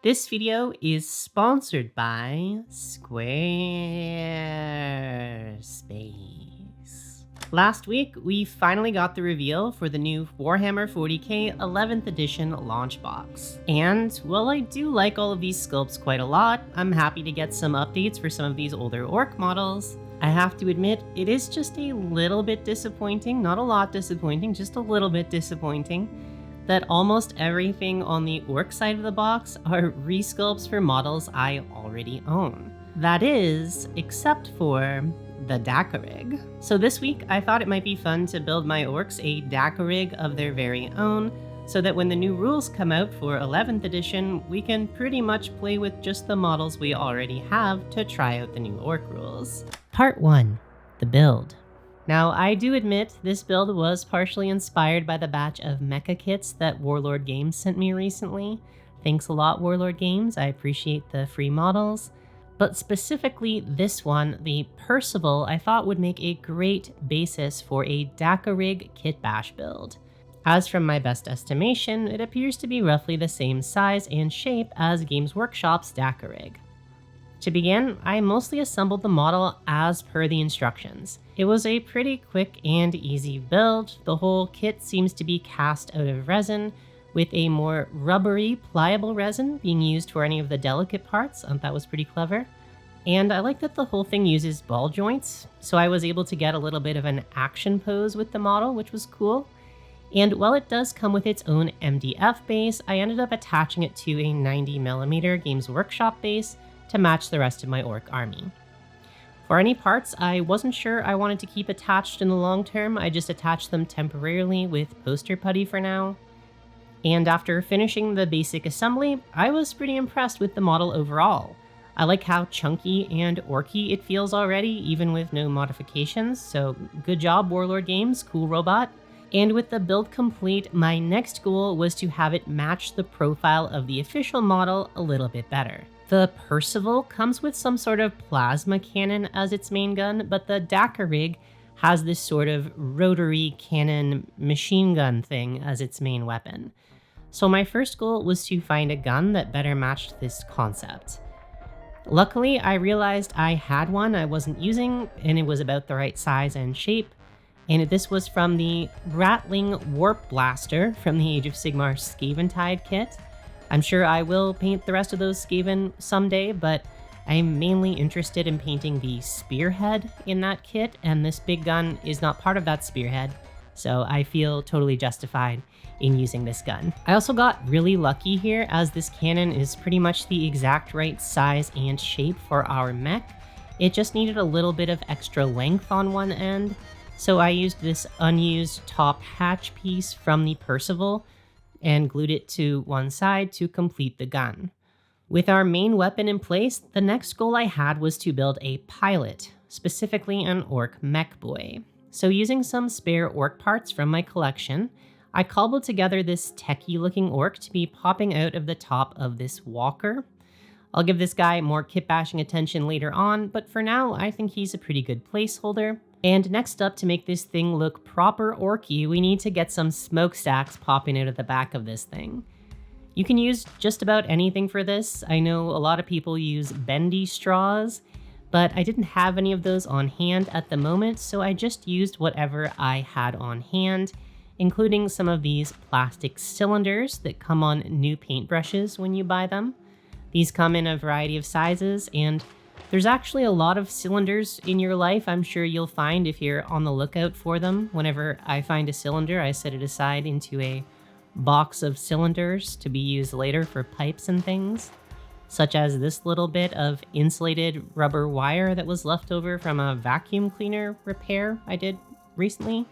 This video is sponsored by Squarespace. Last week, we finally got the reveal for the new Warhammer 40k 11th edition launch box. And while I do like all of these sculpts quite a lot, I'm happy to get some updates for some of these older orc models. I have to admit, it is just a little bit disappointing, not a lot disappointing, just a little bit disappointing, that almost everything on the orc side of the box are resculpts for models I already own. That is, except for the Dakkarig. So this week, I thought it might be fun to build my orcs a Dakkarig of their very own, so that when the new rules come out for 11th edition, we can pretty much play with just the models we already have to try out the new orc rules. Part 1. The build. Now, I do admit this build was partially inspired by the batch of mecha kits that Warlord Games sent me recently. Thanks a lot, Warlord Games, I appreciate the free models. But specifically this one, the Percival, I thought would make a great basis for a Dakkarig kitbash build. As from my best estimation, it appears to be roughly the same size and shape as Games Workshop's Dakkarig. To begin, I mostly assembled the model as per the instructions. It was a pretty quick and easy build. The whole kit seems to be cast out of resin, with a more rubbery, pliable resin being used for any of the delicate parts. That was pretty clever. And I like that the whole thing uses ball joints, so I was able to get a little bit of an action pose with the model, which was cool. And while it does come with its own MDF base, I ended up attaching it to a 90mm Games Workshop base to match the rest of my orc army. For any parts I wasn't sure I wanted to keep attached in the long term, I just attached them temporarily with poster putty for now. And after finishing the basic assembly, I was pretty impressed with the model overall. I like how chunky and orky it feels already, even with no modifications, so good job Warlord Games, cool robot. And with the build complete, my next goal was to have it match the profile of the official model a little bit better. The Percival comes with some sort of plasma cannon as its main gun, but the Dakkarig has this sort of rotary cannon machine gun thing as its main weapon. So my first goal was to find a gun that better matched this concept. Luckily, I realized I had one I wasn't using, and it was about the right size and shape, and this was from the Rattling Warp Blaster from the Age of Sigmar Skaventide kit. I'm sure I will paint the rest of those Skaven someday, but I'm mainly interested in painting the spearhead in that kit, and this big gun is not part of that spearhead, so I feel totally justified in using this gun. I also got really lucky here, as this cannon is pretty much the exact right size and shape for our mech. It just needed a little bit of extra length on one end, so I used this unused top hatch piece from the Percival and glued it to one side to complete the gun. With our main weapon in place, the next goal I had was to build a pilot, specifically an orc mech boy. So using some spare orc parts from my collection, I cobbled together this techie looking orc to be popping out of the top of this walker. I'll give this guy more kit bashing attention later on, but for now I think he's a pretty good placeholder. And next up, to make this thing look proper orky, we need to get some smokestacks popping out of the back of this thing. You can use just about anything for this. I know a lot of people use bendy straws, but I didn't have any of those on hand at the moment, so I just used whatever I had on hand, including some of these plastic cylinders that come on new paintbrushes when you buy them. These come in a variety of sizes, and there's actually a lot of cylinders in your life I'm sure you'll find if you're on the lookout for them. Whenever I find a cylinder, I set it aside into a box of cylinders to be used later for pipes and things, such as this little bit of insulated rubber wire that was left over from a vacuum cleaner repair I did recently.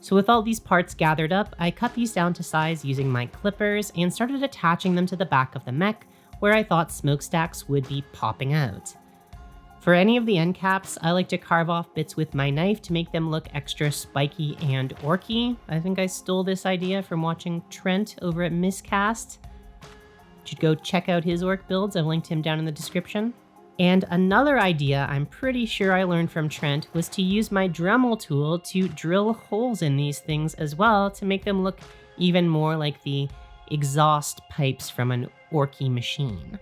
So with all these parts gathered up, I cut these down to size using my clippers and started attaching them to the back of the mech, where I thought smokestacks would be popping out. For any of the end caps, I like to carve off bits with my knife to make them look extra spiky and orky. I think I stole this idea from watching Trent over at Miscast. You should go check out his orc builds, I've linked him down in the description. And another idea I'm pretty sure I learned from Trent was to use my Dremel tool to drill holes in these things as well to make them look even more like the exhaust pipes from an orky machine.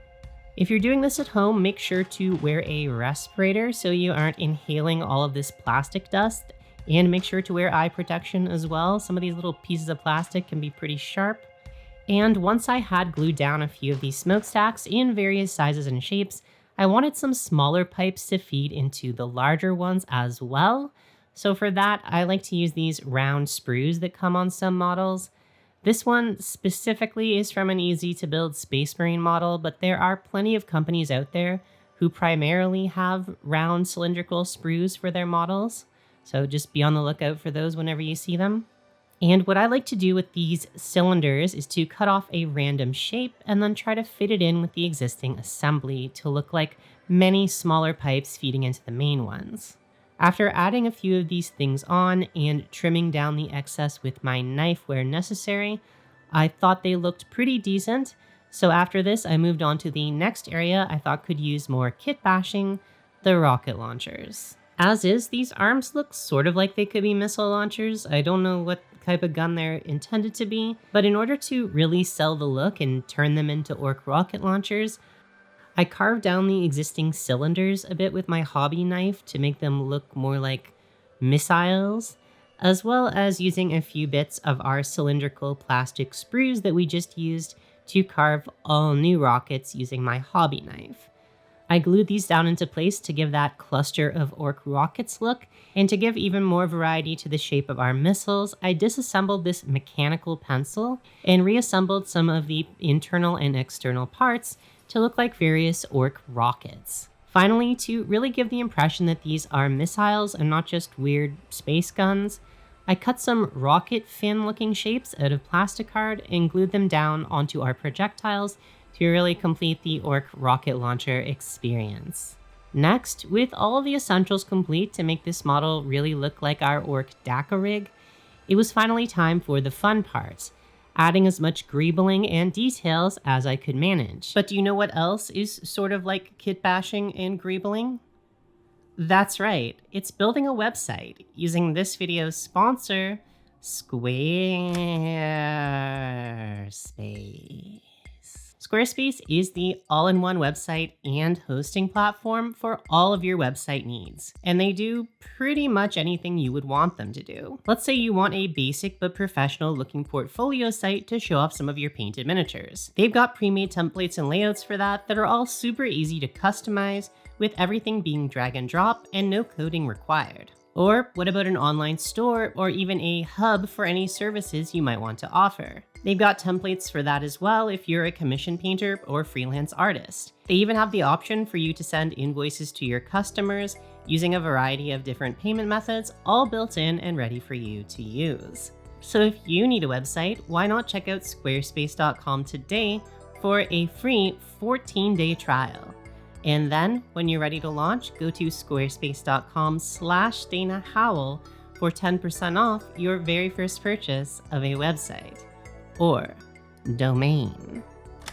If you're doing this at home, make sure to wear a respirator so you aren't inhaling all of this plastic dust, and make sure to wear eye protection as well. Some of these little pieces of plastic can be pretty sharp. And once I had glued down a few of these smokestacks in various sizes and shapes, I wanted some smaller pipes to feed into the larger ones as well. So for that, I like to use these round sprues that come on some models. This one specifically is from an easy to build Space Marine model, but there are plenty of companies out there who primarily have round cylindrical sprues for their models. So just be on the lookout for those whenever you see them. And what I like to do with these cylinders is to cut off a random shape and then try to fit it in with the existing assembly to look like many smaller pipes feeding into the main ones. After adding a few of these things on and trimming down the excess with my knife where necessary, I thought they looked pretty decent. So after this, I moved on to the next area I thought could use more kit bashing, the rocket launchers. As is, these arms look sort of like they could be missile launchers. I don't know what type of gun they're intended to be, but in order to really sell the look and turn them into Ork rocket launchers, I carved down the existing cylinders a bit with my hobby knife to make them look more like missiles, as well as using a few bits of our cylindrical plastic sprues that we just used to carve all new rockets using my hobby knife. I glued these down into place to give that cluster of Ork rockets look, and to give even more variety to the shape of our missiles, I disassembled this mechanical pencil and reassembled some of the internal and external parts to look like various Ork rockets. Finally, to really give the impression that these are missiles and not just weird space guns, I cut some rocket fin looking shapes out of plastic card and glued them down onto our projectiles to really complete the Ork rocket launcher experience. Next, with all of the essentials complete to make this model really look like our Ork DAKKARIG, it was finally time for the fun part, adding as much greebling and details as I could manage. But do you know what else is sort of like kit bashing and greebling? That's right, it's building a website using this video's sponsor, Squarespace. Squarespace is the all-in-one website and hosting platform for all of your website needs, and they do pretty much anything you would want them to do. Let's say you want a basic but professional looking portfolio site to show off some of your painted miniatures. They've got pre-made templates and layouts for that are all super easy to customize, with everything being drag and drop and no coding required. Or what about an online store or even a hub for any services you might want to offer? They've got templates for that as well if you're a commission painter or freelance artist. They even have the option for you to send invoices to your customers using a variety of different payment methods, all built in and ready for you to use. So if you need a website, why not check out squarespace.com today for a free 14-day trial. And then, when you're ready to launch, go to squarespace.com/DanaHowl for 10% off your very first purchase of a website or domain.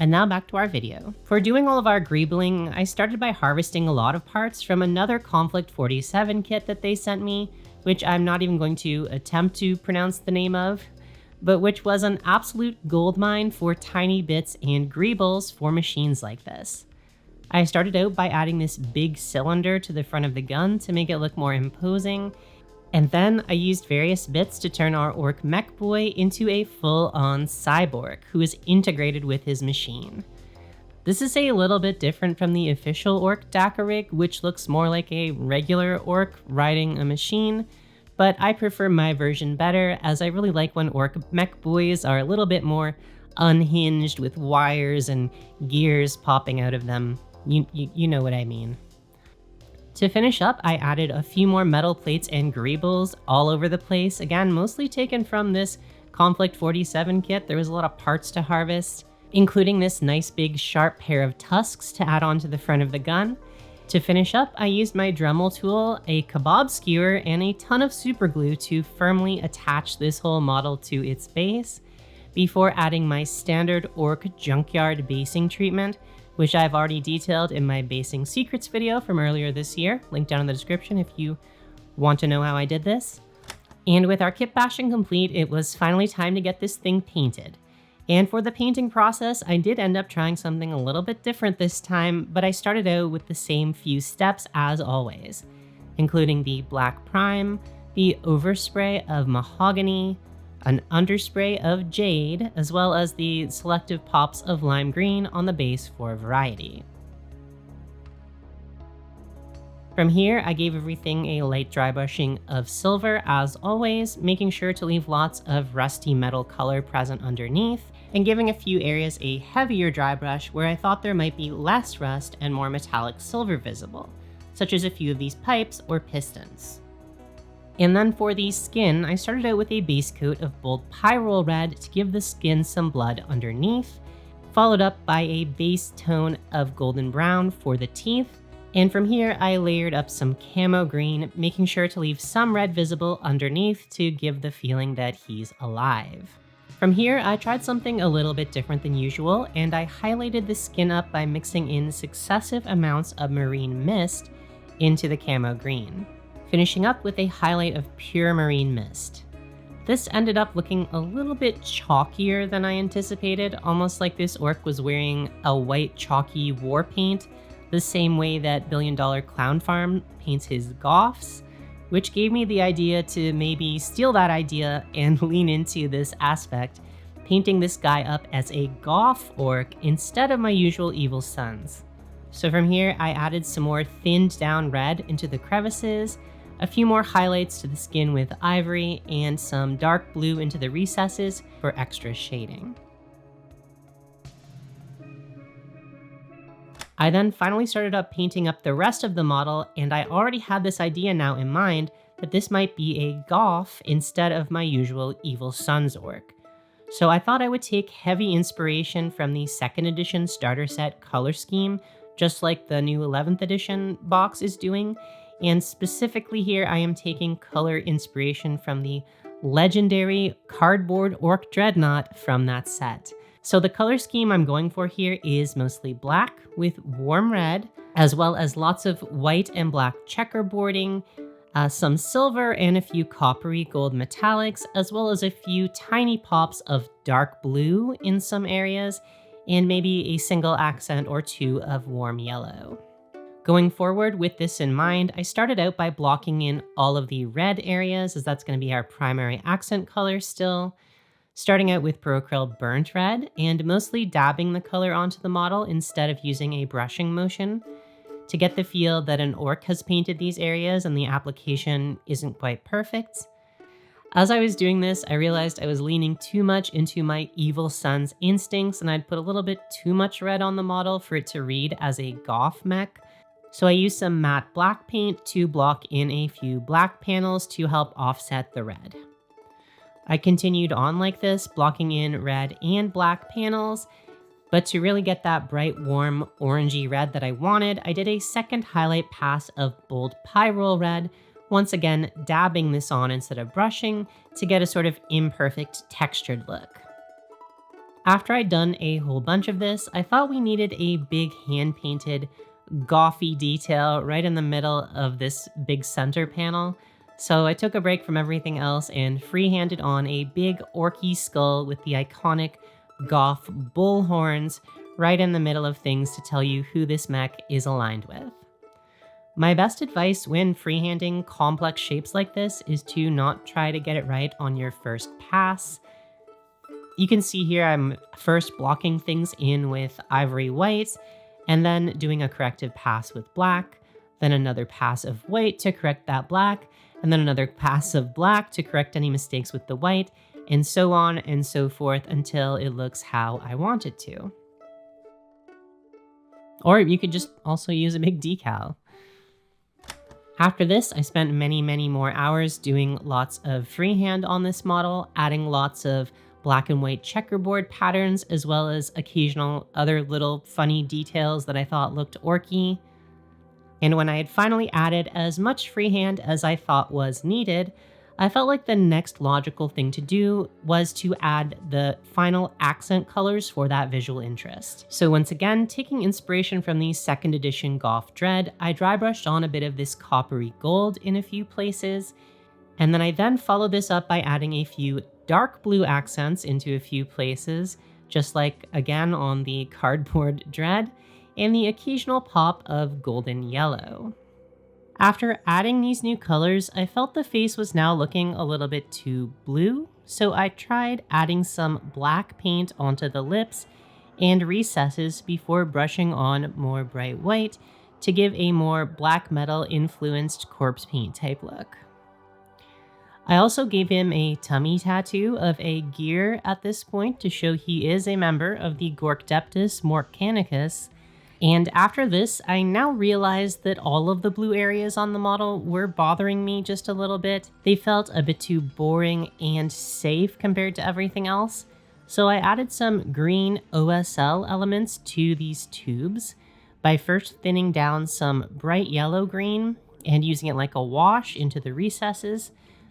And now back to our video. For doing all of our greebling, I started by harvesting a lot of parts from another Conflict 47 kit that they sent me, which I'm not even going to attempt to pronounce the name of, but which was an absolute goldmine for tiny bits and greebles for machines like this. I started out by adding this big cylinder to the front of the gun to make it look more imposing, and then I used various bits to turn our Ork mech boy into a full-on cyborg who is integrated with his machine. This is a little bit different from the official Ork DAKKARIG, which looks more like a regular Ork riding a machine, but I prefer my version better as I really like when Ork mech boys are a little bit more unhinged with wires and gears popping out of them. You know what I mean. To finish up, I added a few more metal plates and greebles all over the place, again mostly taken from this Conflict 47 kit. There was a lot of parts to harvest, including this nice big sharp pair of tusks to add onto the front of the gun. To finish up, I used my Dremel tool, a kebab skewer, and a ton of super glue to firmly attach this whole model to its base, before adding my standard Ork junkyard basing treatment, which I've already detailed in my basing secrets video from earlier this year, linked down in the description if you want to know how I did this. And with our kit bashing complete, it was finally time to get this thing painted. And for the painting process, I did end up trying something a little bit different this time, but I started out with the same few steps as always, including the black prime, the overspray of mahogany, an underspray of jade, as well as the selective pops of lime green on the base for variety. From here, I gave everything a light dry brushing of silver as always, making sure to leave lots of rusty metal color present underneath, and giving a few areas a heavier dry brush where I thought there might be less rust and more metallic silver visible, such as a few of these pipes or pistons. And then for the skin, I started out with a base coat of bold pyrrole red to give the skin some blood underneath, followed up by a base tone of golden brown for the teeth. And from here, I layered up some camo green, making sure to leave some red visible underneath to give the feeling that he's alive. From here, I tried something a little bit different than usual, and I highlighted the skin up by mixing in successive amounts of marine mist into the camo green, finishing up with a highlight of pure marine mist. This ended up looking a little bit chalkier than I anticipated, almost like this orc was wearing a white chalky war paint, the same way that Billion Dollar Clown Farm paints his Goffs, which gave me the idea to maybe steal that idea and lean into this aspect, painting this guy up as a Goff orc instead of my usual evil sons. So from here, I added some more thinned down red into the crevices, a few more highlights to the skin with ivory, and some dark blue into the recesses for extra shading. I then finally started up painting up the rest of the model, and I already had this idea now in mind that this might be a Goff instead of my usual Evil Sons orc. So I thought I would take heavy inspiration from the 2nd edition starter set color scheme, just like the new 11th edition box is doing, and specifically here I am taking color inspiration from the legendary cardboard orc dreadnought from that set. So the color scheme I'm going for here is mostly black with warm red, as well as lots of white and black checkerboarding, some silver and a few coppery gold metallics, as well as a few tiny pops of dark blue in some areas, and maybe a single accent or two of warm yellow. Going forward with this in mind, I started out by blocking in all of the red areas, as that's going to be our primary accent color still, starting out with Procryl Burnt Red, and mostly dabbing the color onto the model instead of using a brushing motion, to get the feel that an orc has painted these areas and the application isn't quite perfect. As I was doing this, I realized I was leaning too much into my Evil Sons instincts, and I'd put a little bit too much red on the model for it to read as a Goff mech. So I used some matte black paint to block in a few black panels to help offset the red. I continued on like this, blocking in red and black panels, but to really get that bright, warm, orangey red that I wanted, I did a second highlight pass of bold pyrrole red, once again dabbing this on instead of brushing to get a sort of imperfect textured look. After I'd done a whole bunch of this, I thought we needed a big hand-painted Goffy detail right in the middle of this big center panel. So I took a break from everything else and freehanded on a big orky skull with the iconic Goff bull horns right in the middle of things to tell you who this mech is aligned with. My best advice when freehanding complex shapes like this is to not try to get it right on your first pass. You can see here I'm first blocking things in with ivory white, and then doing a corrective pass with black, then another pass of white to correct that black, and then another pass of black to correct any mistakes with the white, and so on and so forth until it looks how I want it to. Or you could just also use a big decal. After this, I spent many more hours doing lots of freehand on this model, adding lots of black and white checkerboard patterns, as well as occasional other little funny details that I thought looked orky. And when I had finally added as much freehand as I thought was needed, I felt like the next logical thing to do was to add the final accent colors for that visual interest. So once again, taking inspiration from the 2nd edition Goff Dred, I dry brushed on a bit of this coppery gold in a few places, and then I followed this up by adding a few dark blue accents into a few places, just like again on the cardboard dred, and the occasional pop of golden yellow. After adding these new colors, I felt the face was now looking a little bit too blue, so I tried adding some black paint onto the lips and recesses before brushing on more bright white to give a more black metal influenced corpse paint type look. I also gave him a tummy tattoo of a gear at this point to show he is a member of the Gorkdeptus Morcanicus. And after this, I now realized that all of the blue areas on the model were bothering me just a little bit. They felt a bit too boring and safe compared to everything else. So I added some green OSL elements to these tubes by first thinning down some bright yellow green and using it like a wash into the recesses.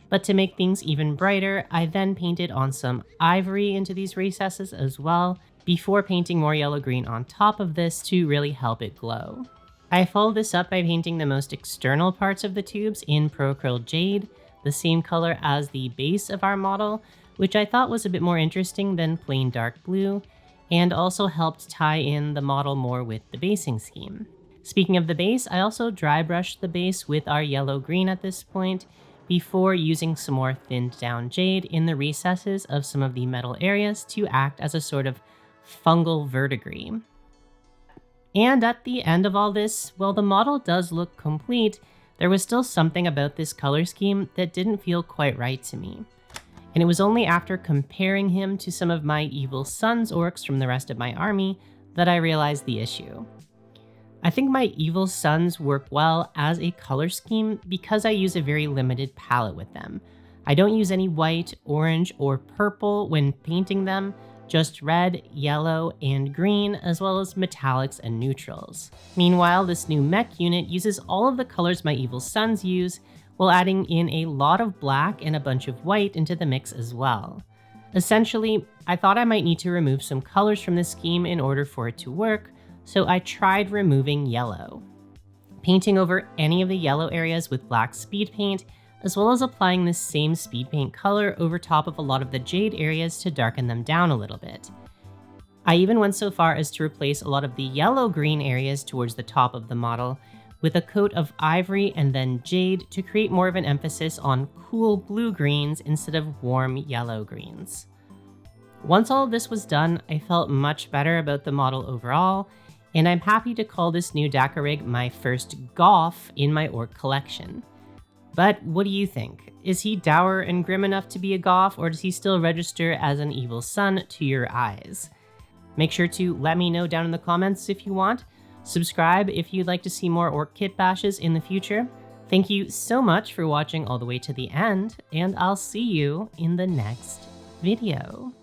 But to make things even brighter, I then painted on some ivory into these recesses as well, before painting more yellow-green on top of this to really help it glow. I followed this up by painting the most external parts of the tubes in Procryl Jade, the same color as the base of our model, which I thought was a bit more interesting than plain dark blue, and also helped tie in the model more with the basing scheme. Speaking of the base, I also dry brushed the base with our yellow-green at this point, before using some more thinned down jade in the recesses of some of the metal areas to act as a sort of fungal verdigris. And at the end of all this, while the model does look complete, there was still something about this color scheme that didn't feel quite right to me. And it was only after comparing him to some of my Evil Sun's orcs from the rest of my army that I realized the issue. I think my Evil Suns work well as a color scheme because I use a very limited palette with them. I don't use any white, orange, or purple when painting them, just red, yellow, and green, as well as metallics and neutrals. Meanwhile, this new mech unit uses all of the colors my Evil Suns use, while adding in a lot of black and a bunch of white into the mix as well. Essentially, I thought I might need to remove some colors from this scheme in order for it to work, so I tried removing yellow. Painting over any of the yellow areas with black speed paint, as well as applying this same speed paint color over top of a lot of the jade areas to darken them down a little bit. I even went so far as to replace a lot of the yellow-green areas towards the top of the model with a coat of ivory and then jade to create more of an emphasis on cool blue-greens instead of warm yellow-greens. Once all of this was done, I felt much better about the model overall, and I'm happy to call this new Dakkarig my first Goff in my orc collection. But what do you think? Is he dour and grim enough to be a Goff, or does he still register as an Evil Sun to your eyes? Make sure to let me know down in the comments if you want. Subscribe if you'd like to see more orc kit bashes in the future. Thank you so much for watching all the way to the end, and I'll see you in the next video.